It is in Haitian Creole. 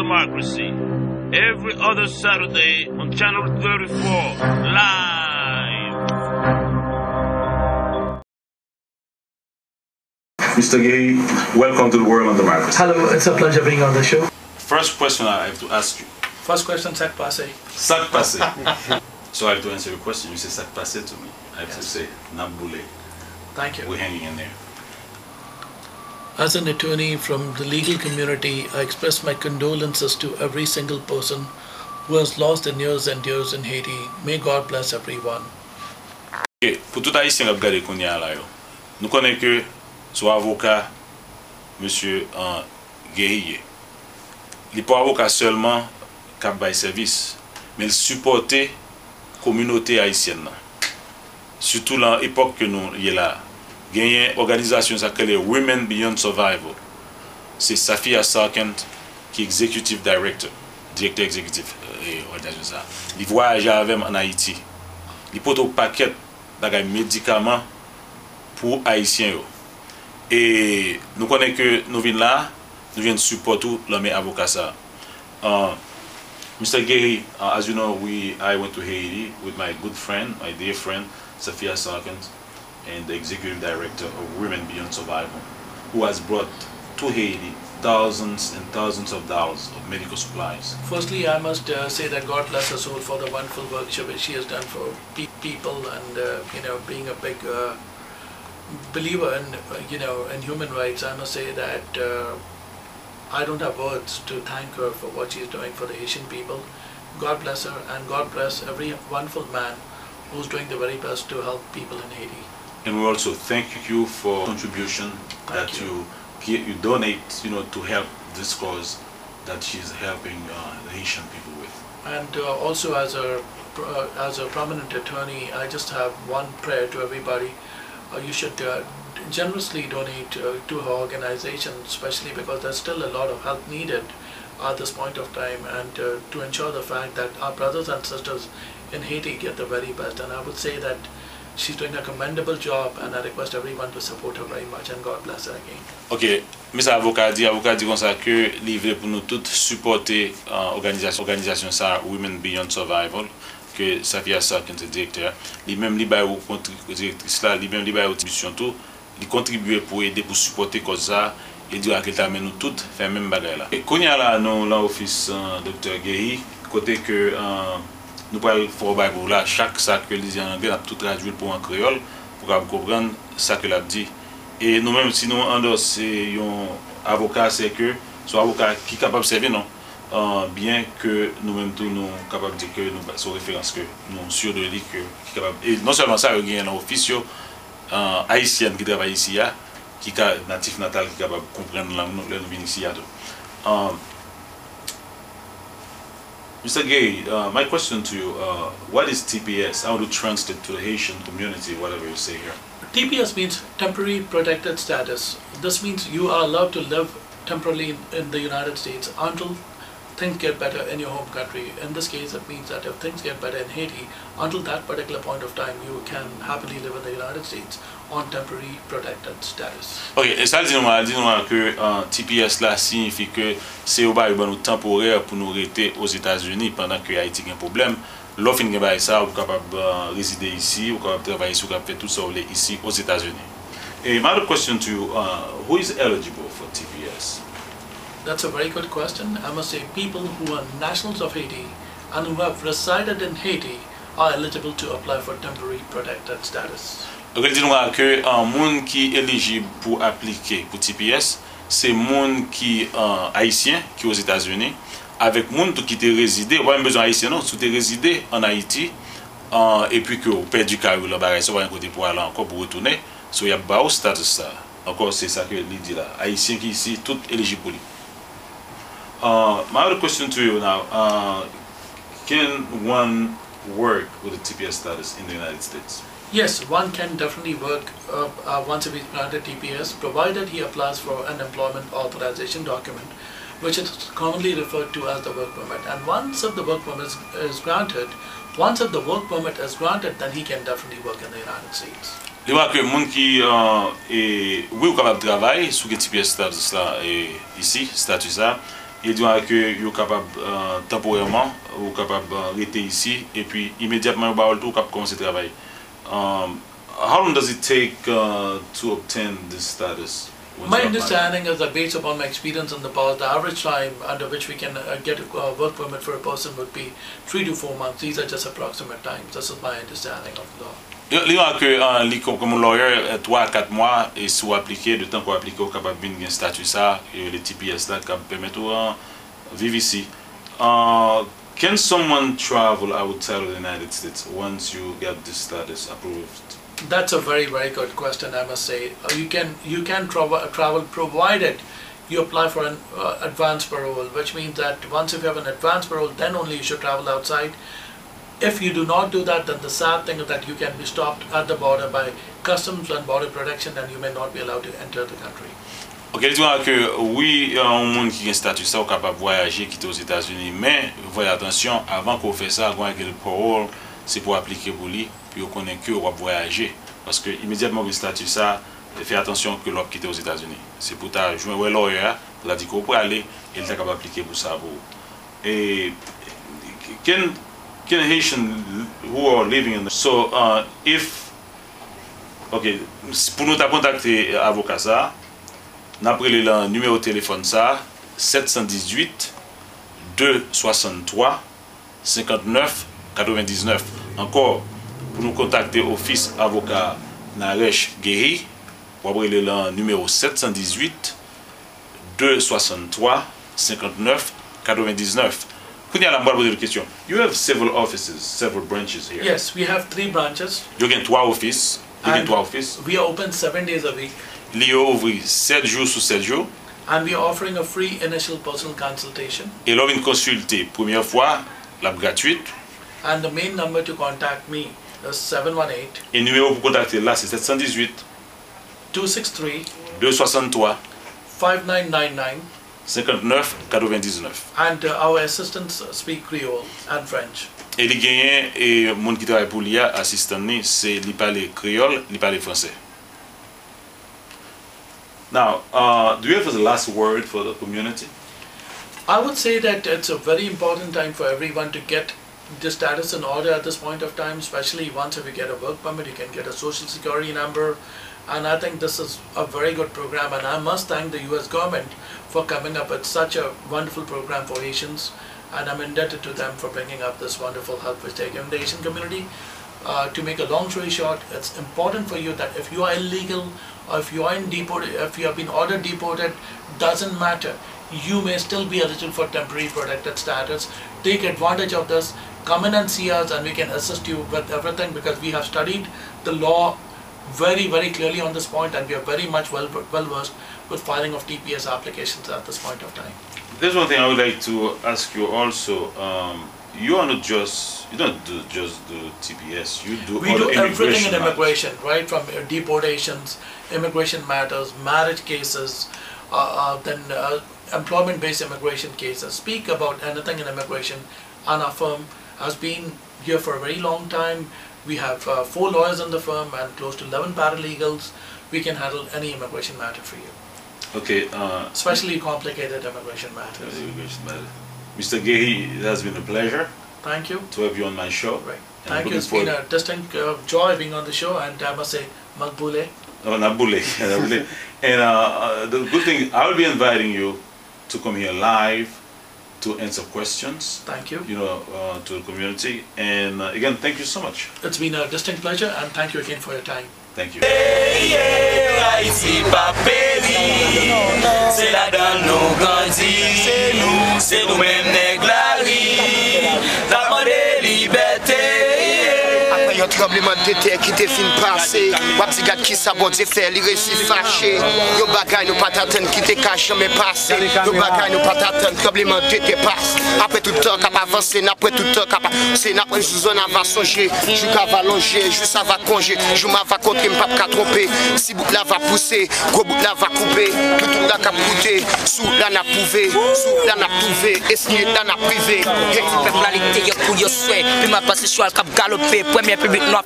Democracy. Every other Saturday on Channel 34, live. Mr. Gehi, welcome to the World on Democracy. Hello, it's a pleasure being on the show. First question I have to ask you. First question, sac passé. Sac passé. So I have to answer your question. You say sac passé to me. I have to say naboulé. Thank you. We're hanging in there. As an attorney from the legal community, I express my condolences to every single person who has lost their years and years in Haiti. May God bless everyone. Okay, pour tout haïtien qui regarde qu'on y a là, nous connaissons que son avocat, Monsieur Gehi, il n'est pas avocat seulement qui a service, mais il supporte la communauté haïtienne. Surtout dans l'époque que nous y est là. Il y a une organisation qui s'appelle Women Beyond Survival. C'est Safia Sarkent qui est executive director, directeur exécutif de l'organisation. Il voyage avec en Haïti. Il porte un paquet de médicaments pour Haïtiens. Et nous connaissons que nous venons là, nous venons supporter l'homme avocat. Mr. Gehi, as you know, I went to Haiti with my good friend, my dear friend, Safia Sarkent, and the executive director of Women Beyond Survival, who has brought to Haiti thousands and thousands of dollars of medical supplies. Firstly, I must say that God bless her soul for the wonderful work she has done for people, and being a big believer in human rights. I must say that I don't have words to thank her for what she's doing for the Haitian people. God bless her, and God bless every wonderful man who's doing the very best to help people in Haiti. And we also thank you for contribution that you donate, to help this cause that she's helping the Haitian people with. And also, as a prominent attorney, I just have one prayer to everybody. You should generously donate to her organization, especially because there's still a lot of help needed at this point of time, and to ensure the fact that our brothers and sisters in Haiti get the very best. And I would say that she's doing a commendable job, and I request everyone to support her very much, and God bless her again. Ok, Mr. Avocat dit comme ça que livre pour nous tous supporter organisation ça Women Beyond Survival, que Safia Sarkent est directeur, lui-même liba ou directrice là, lui-même liba contribution tout, il contribue pour aider pour supporter cause ça et dire qu'elle t'amène nous toutes faire même bagaille là. Et qu'on y a là dans l'office Dr. Gehi, côté que nous parlons pour là chaque sac que les en anglais a tout traduit pour en créole pour comprendre ça que l'a dit. Et nous-mêmes si nous endossons un avocat, c'est que soit avocat qui est capable de servir non, bien que nous-mêmes tous nous capables de dire que nous sommes référence que nous sûrs de dire que qui capable. Et non seulement ça, il y a un officier haïtien qui travaille ici qui est natif natal qui est capable de comprendre la langue nous venons ici Mr. Gehi, my question to you, what is TPS? How to translate to the Haitian community, whatever you say here? TPS means Temporary Protected Status. This means you are allowed to live temporarily in the United States until things get better in your home country. In this case, it means that if things get better in Haiti, until that particular point of time, you can happily live in the United States on Temporary Protected Status. Ok, et ça dit-nous que TPS là signifie que c'est au bas temporaire pour nous rester aux États-Unis pendant que Haïti a un problème. L'offre est ça, vous êtes capable de résider ici, vous êtes capable de travailler ici, vous êtes capable de faire tout ça ici aux États-Unis. Et my other question to you, who is eligible for TPS? That's a very good question. I must say people who are nationals of Haiti and who have resided in Haiti are eligible to apply for Temporary Protected Status. Donc, dis-nous que un monde qui est éligible pour appliquer pour TPS, c'est monde qui haïtien qui aux États-Unis, avec monde qui te résidé, pas besoin haïtien non, tu te résidé en Haïti, et puis que au père du carré là bagaille, ça va un côté pour aller encore pour retourner, so il y a pas au status ça. Encore c'est ça que il dit là, haïtien qui ici tout éligible pour lui. My other question to you now, can one work with a TPS status in the United States? Yes, one can definitely work once he's granted TPS, provided he applies for an employment authorization document, which is commonly referred to as the work permit. And once the work permit is granted, then he can definitely work in the United States. Je vois que les gens qui oui, capable de travailler sous le TPS status là ici, statut ça, il dit que vous capable temporairement ou capable rester ici et puis immédiatement vous capable commencer à travailler. How long does it take to obtain this status? My understanding is that based upon my experience in the past, the average time under which we can get a work permit for a person would be 3 to 4 months. These are just approximate times. This is my understanding of the law. Il y a que comme lawyer 3 à 4 mois et sous appliquer de temps pour appliquer au capable de un statut ça et les TPS là qui permettent de vivre ici. Can someone travel outside of the United States once you get this status approved? That's a very good question, I must say. You can travel provided you apply for an advance parole, which means that once you have an advance parole, then only you should travel outside. If you do not do that, then the sad thing is that you can be stopped at the border by Customs and Border Protection and you may not be allowed to enter the country. Ok, il dit que oui, il y a un monde qui a un statut ça, capable de voyager, quitter aux États-Unis, mais voyez attention, avant qu'on fasse ça, quand il y a le parole, c'est pour appliquer pour lui, puis on connaît que on va voyager. Parce que immédiatement le statut ça, fait attention que l'on quitte aux États-Unis. C'est pour ta joindre un lawyer, il a dit qu'on peut aller, et il est capable d'appliquer pour ça. Et can Haitians who are living in the... So, if... Ok, pour nous contacter avocat ça, nous avons pris le numéro de téléphone ça, 718 263 59 99. Encore, pour nous contacter office avocat Naresh Gehi, vous avez le numéro 718 263 59 99. You have several offices, several branches here. Yes, we have 3 branches. You get 3 offices. We are open 7 days a week. Li yo ouvri 7 jours sur 7 jours. And we are offering a free initial personal consultation. Et l'on vient consulter première fois, la gratuite. And the main number to contact me is 718. Et numéro pour contacter là c'est 718 263 263 5999. 59 99. And our assistants speak Creole and French. Et les gagnants et monde qui travaille pour l'IA assistant ni c'est li parler créole, li parler français. Now, do you have a last word for the community? I would say that it's a very important time for everyone to get the status in order at this point of time, especially once if you get a work permit, you can get a social security number. And I think this is a very good program, and I must thank the US government for coming up with such a wonderful program for Haitians, and I'm indebted to them for bringing up this wonderful help which they give in the Haitian community. To make a long story short, it's important for you that if you are illegal or if you are if you have been ordered deported, doesn't matter. You may still be eligible for temporary protected status. Take advantage of this. Come in and see us, and we can assist you with everything because we have studied the law very clearly on this point, and we are very much well versed with filing of TPS applications at this point of time. There's one thing I would like to ask you also. You don't just do TPS. You do we do everything in immigration, right? From deportations, immigration matters, marriage cases, then employment-based immigration cases. Speak about anything in immigration, and our firm has been here for a very long time. We have 4 lawyers in the firm and close to 11 paralegals. We can handle any immigration matter for you. Okay. Especially complicated immigration matters. Mr. Gehi, it has been a pleasure. Thank you. To have you on my show. Right. Thank you. It's been a distinct joy being on the show, and I must say, Magbule. Oh, Nabule. And the good thing, I will be inviting you to come here live to answer questions. Thank you. To the community. And again, thank you so much. It's been a distinct pleasure, and thank you again for your time. Thank you. Haïti pas péri, c'est là dans nos grandis, c'est nous-mêmes nègres la rue, la demande liberté. Après un tremblement de terre qui te fin passé, wap si gade qui sa bon Dieu fait, li réussi fâché. Yo bagay nous pas t'attendre qui te cache jamais passé. Yo bagay nous pas t'attendre tremblement de terre passe. Après tout temps cap avancer, après tout temps cap c'est après zone va songer, jou ka va longer, jou ça va conger, jou ma va contre m'pa ka tromper. Si bout là va pousser, gros bout là va couper, tout là cap coûter, sous là n'a prouvé, sous là n'a prouvé, esnier là n'a privé. Peuplealité yo pour yo souhait, puis m'a passé choix cap galoper, premier public noir.